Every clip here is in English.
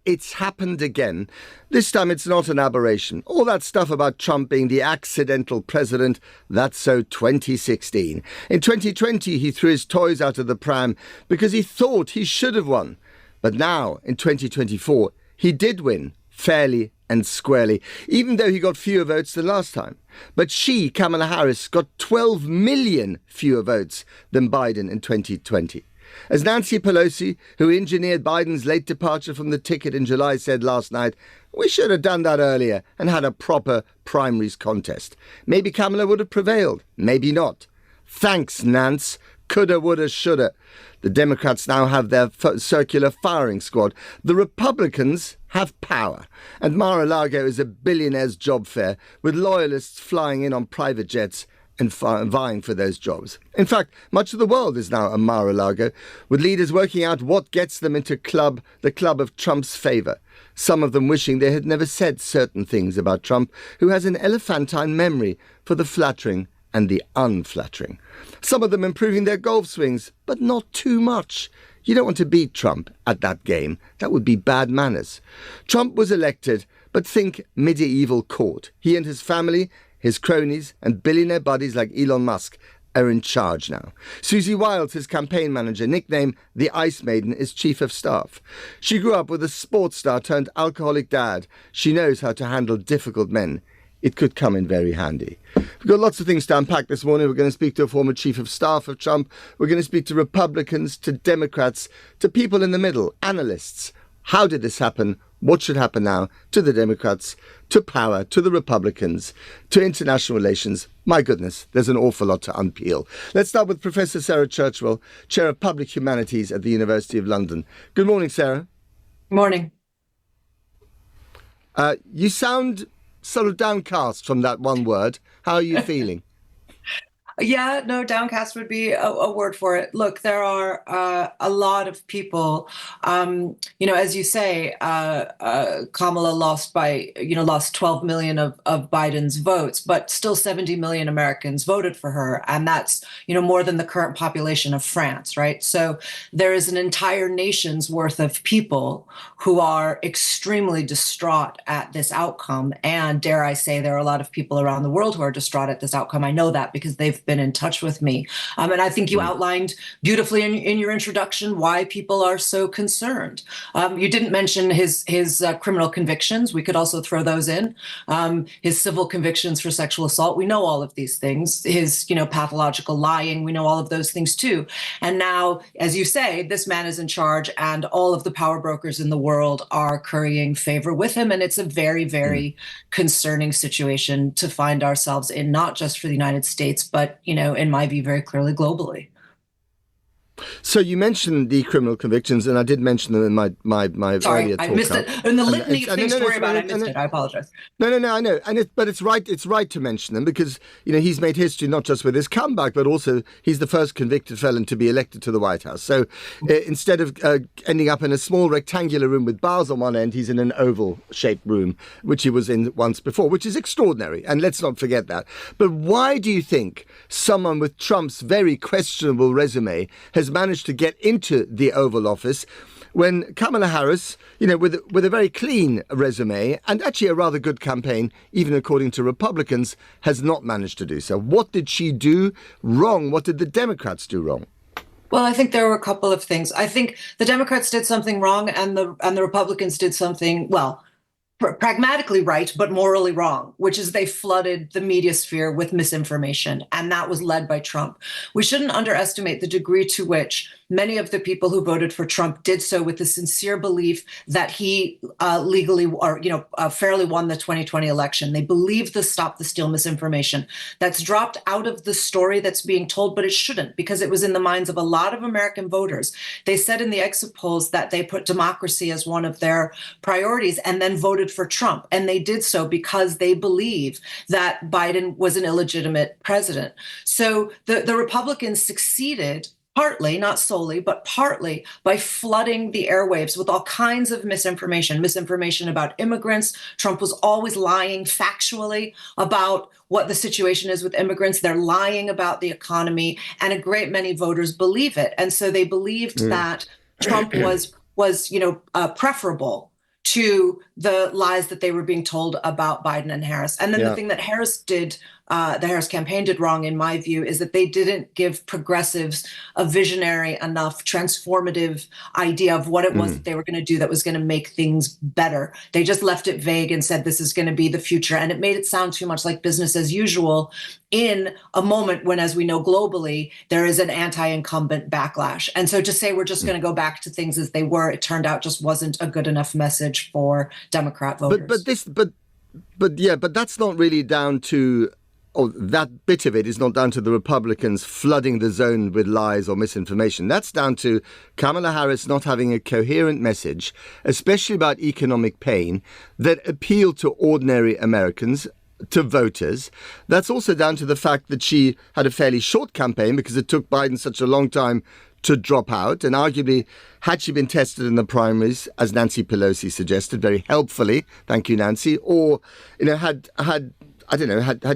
it's happened again. This time it's not an aberration. All that stuff about Trump being the accidental president, that's so 2016. In 2020, he threw his toys out of the pram because he thought he should have won. But now, in 2024, he did win, fairly and squarely, even though he got fewer votes than last time. But she, Kamala Harris, got 12 million fewer votes than Biden in 2020. As Nancy Pelosi, who engineered Biden's late departure from the ticket in July, said last night, we should have done that earlier and had a proper primaries contest. Maybe Kamala would have prevailed, maybe not. Thanks, Nance. Coulda, woulda, shoulda. The Democrats now have their circular firing squad. The Republicans have power. And Mar-a-Lago is a billionaire's job fair, with loyalists flying in on private jets and vying for those jobs. In fact, much of the world is now a Mar-a-Lago, with leaders working out what gets them into the club of Trump's favour. Some of them wishing they had never said certain things about Trump, who has an elephantine memory for the flattering and the unflattering. Some of them improving their golf swings, but not too much. You don't want to beat Trump at that game. That would be bad manners. Trump was elected, but think medieval court. He and his family, his cronies, and billionaire buddies like Elon Musk are in charge now. Susie Wiles, his campaign manager, nicknamed the Ice Maiden, is chief of staff. She grew up with a sports star turned alcoholic dad. She knows how to handle difficult men. It could come in very handy. We've got lots of things to unpack this morning. We're going to speak to a former chief of staff of Trump. We're going to speak to Republicans, to Democrats, to people in the middle, analysts. How did this happen? What should happen now? To the Democrats, to power, to the Republicans, to international relations. My goodness, there's an awful lot to unpeel. Let's start with Professor Sarah Churchwell, Chair of Public Humanities at the University of London. Good morning, Sarah. Morning. You sound sort of downcast from that one word. How are you feeling? Yeah, no, downcast would be a word for it. Look, there are a lot of people, as you say, Kamala lost 12 million of Biden's votes, but still 70 million Americans voted for her. And that's, more than the current population of France, right? So there is an entire nation's worth of people who are extremely distraught at this outcome. And dare I say, there are a lot of people around the world who are distraught at this outcome. I know that because they've been in touch with me. And I think you outlined beautifully in your introduction why people are so concerned. You didn't mention his criminal convictions. We could also throw those in. His civil convictions for sexual assault. We know all of these things. His, pathological lying. We know all of those things too. And now, as you say, this man is in charge and all of the power brokers in the world are currying favor with him. And it's a very, very concerning situation to find ourselves in, not just for the United States, but in my view, very clearly globally. So you mentioned the criminal convictions, and I did mention them in my Sorry, earlier talk. I missed it. In the litany of things to worry about, I missed it. I apologize. No, I know. But it's right to mention them because, he's made history not just with his comeback, but also he's the first convicted felon to be elected to the White House. So instead of ending up in a small rectangular room with bars on one end, he's in an oval-shaped room, which he was in once before, which is extraordinary. And let's not forget that. But why do you think someone with Trump's very questionable resume has managed to get into the Oval Office when Kamala Harris, with a very clean resume and actually a rather good campaign, even according to Republicans, has not managed to do so? What did she do wrong? What did the Democrats do wrong? Well, I think there were a couple of things. I think the Democrats did something wrong and the Republicans did something, pragmatically right, but morally wrong, which is they flooded the media sphere with misinformation. And that was led by Trump. We shouldn't underestimate the degree to which many of the people who voted for Trump did so with the sincere belief that he legally or, fairly won the 2020 election. They believe the stop the steal misinformation that's dropped out of the story that's being told, but it shouldn't, because it was in the minds of a lot of American voters. They said in the exit polls that they put democracy as one of their priorities and then voted for Trump. And they did so because they believe that Biden was an illegitimate president. So the Republicans succeeded partly, not solely, but partly by flooding the airwaves with all kinds of misinformation about immigrants. Trump was always lying factually about what the situation is with immigrants. They're lying about the economy, and a great many voters believe it. And so they believed that Trump was preferable to the lies that they were being told about Biden and Harris. And then the thing that Harris did, the Harris campaign did wrong, in my view, is that they didn't give progressives a visionary enough, transformative idea of what it was that they were going to do that was going to make things better. They just left it vague and said this is going to be the future. And it made it sound too much like business as usual in a moment when, as we know globally, there is an anti-incumbent backlash. And so to say we're just going to go back to things as they were, it turned out just wasn't a good enough message for Democrat voters. But that's not really down to, or that bit of it is not down to the Republicans flooding the zone with lies or misinformation. That's down to Kamala Harris not having a coherent message, especially about economic pain, that appealed to ordinary Americans, to voters. That's also down to the fact that she had a fairly short campaign because it took Biden such a long time to drop out. And arguably, had she been tested in the primaries, as Nancy Pelosi suggested very helpfully, thank you, Nancy, or, had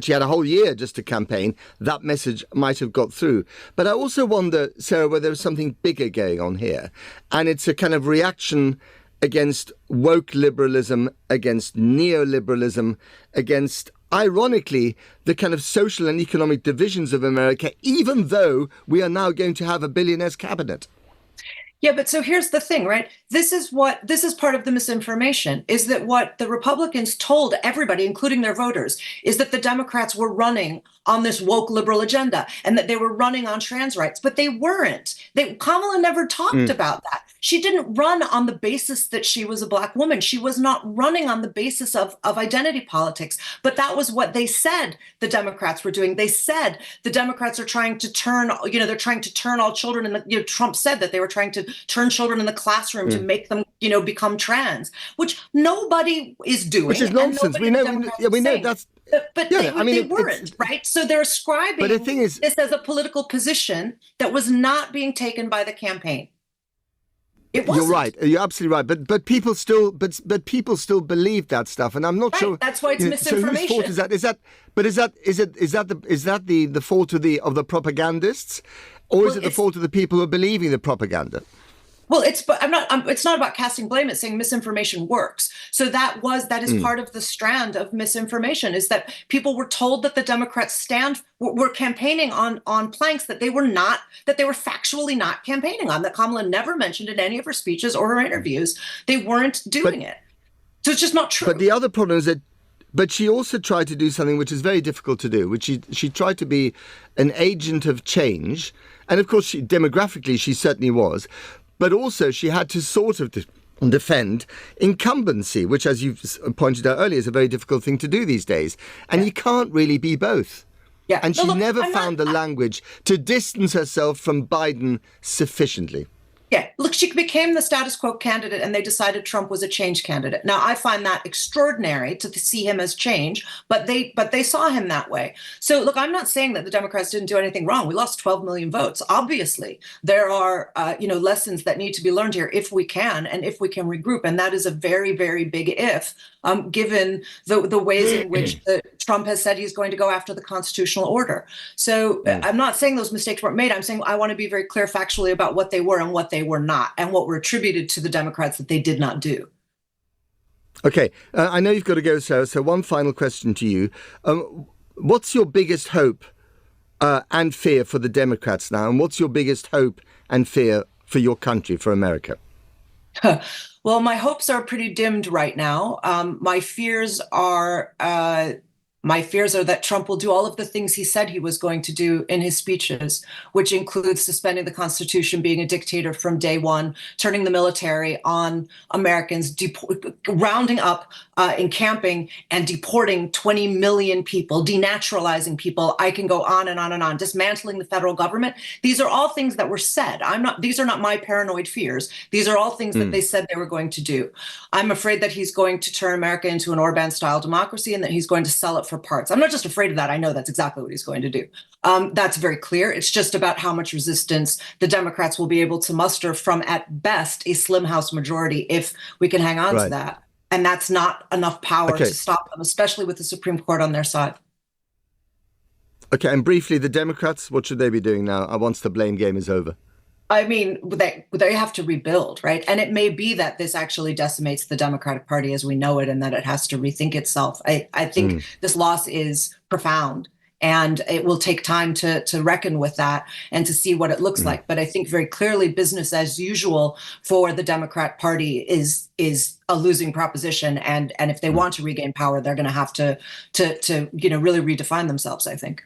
she had a whole year just to campaign, that message might have got through. But I also wonder, Sarah, whether there's something bigger going on here. And it's a kind of reaction against woke liberalism, against neoliberalism, against, ironically, the kind of social and economic divisions of America, even though we are now going to have a billionaire's cabinet. Yeah, but so here's the thing, right? This is part of the misinformation, is that what the Republicans told everybody, including their voters, is that the Democrats were running on this woke liberal agenda and that they were running on trans rights, but they weren't. Kamala never talked about that. She didn't run on the basis that she was a Black woman. She was not running on the basis of identity politics. But that was what they said the Democrats were doing. They said the Democrats are trying to turn, they're trying to turn all children. And Trump said that they were trying to turn children in the classroom to make them, become trans, which nobody is doing. Which is nonsense. We know that's. But they weren't, right? So they're ascribing this as a political position that was not being taken by the campaign. You're right. You're absolutely right. But people still believe that stuff, and I'm not sure. That's why it's misinformation. So whose fault is that? Is that the fault of the propagandists, or is it the fault of the people who are believing the propaganda? Well, it's not about casting blame. It's saying misinformation works. So that is part of the strand of misinformation, is that people were told that the Democrats were campaigning on planks that they were factually not campaigning on, that Kamala never mentioned in any of her speeches or her interviews. They weren't doing it. So it's just not true. But the other problem is that but she also tried to do something which is very difficult to do, which she tried to be an agent of change. And of course, demographically, she certainly was. But also she had to sort of defend incumbency, which, as you've pointed out earlier, is a very difficult thing to do these days. And you can't really be both. Yeah. And she never found the language to distance herself from Biden sufficiently. Yeah, look, she became the status quo candidate and they decided Trump was a change candidate. Now, I find that extraordinary to see him as change, but they saw him that way. So, look, I'm not saying that the Democrats didn't do anything wrong. We lost 12 million votes. Obviously, there are, lessons that need to be learned here if we can and if we can regroup. And that is a very, very big if, given the ways in which Trump has said he's going to go after the constitutional order. So I'm not saying those mistakes weren't made. I'm saying I want to be very clear factually about what they were and what they were not, and what were attributed to the Democrats that they did not do. Okay, I know you've got to go, Sarah, so one final question to you. What's your biggest hope and fear for the Democrats now, and what's your biggest hope and fear for your country, for America? Well, my hopes are pretty dimmed right now. My fears are that Trump will do all of the things he said he was going to do in his speeches, which includes suspending the Constitution, being a dictator from day one, turning the military on Americans, rounding up, encamping and deporting 20 million people, denaturalizing people. I can go on and on and on, dismantling the federal government. These are all things that were said. These are not my paranoid fears. These are all things that they said they were going to do. I'm afraid that he's going to turn America into an Orban-style democracy and that he's going to sell it for parts. I'm not just afraid of that. I know that's exactly what he's going to do. That's very clear. It's just about how much resistance the Democrats will be able to muster from, at best, a slim House majority if we can hang on to that. And that's not enough power to stop them, especially with the Supreme Court on their side. Okay, and briefly, the Democrats, what should they be doing now once the blame game is over? I mean, they have to rebuild, right? And it may be that this actually decimates the Democratic Party as we know it, and that it has to rethink itself. I think this loss is profound, and it will take time to reckon with that and to see what it looks like. But I think very clearly, business as usual for the Democrat Party is a losing proposition, and if they want to regain power, they're going to have to really redefine themselves, I think.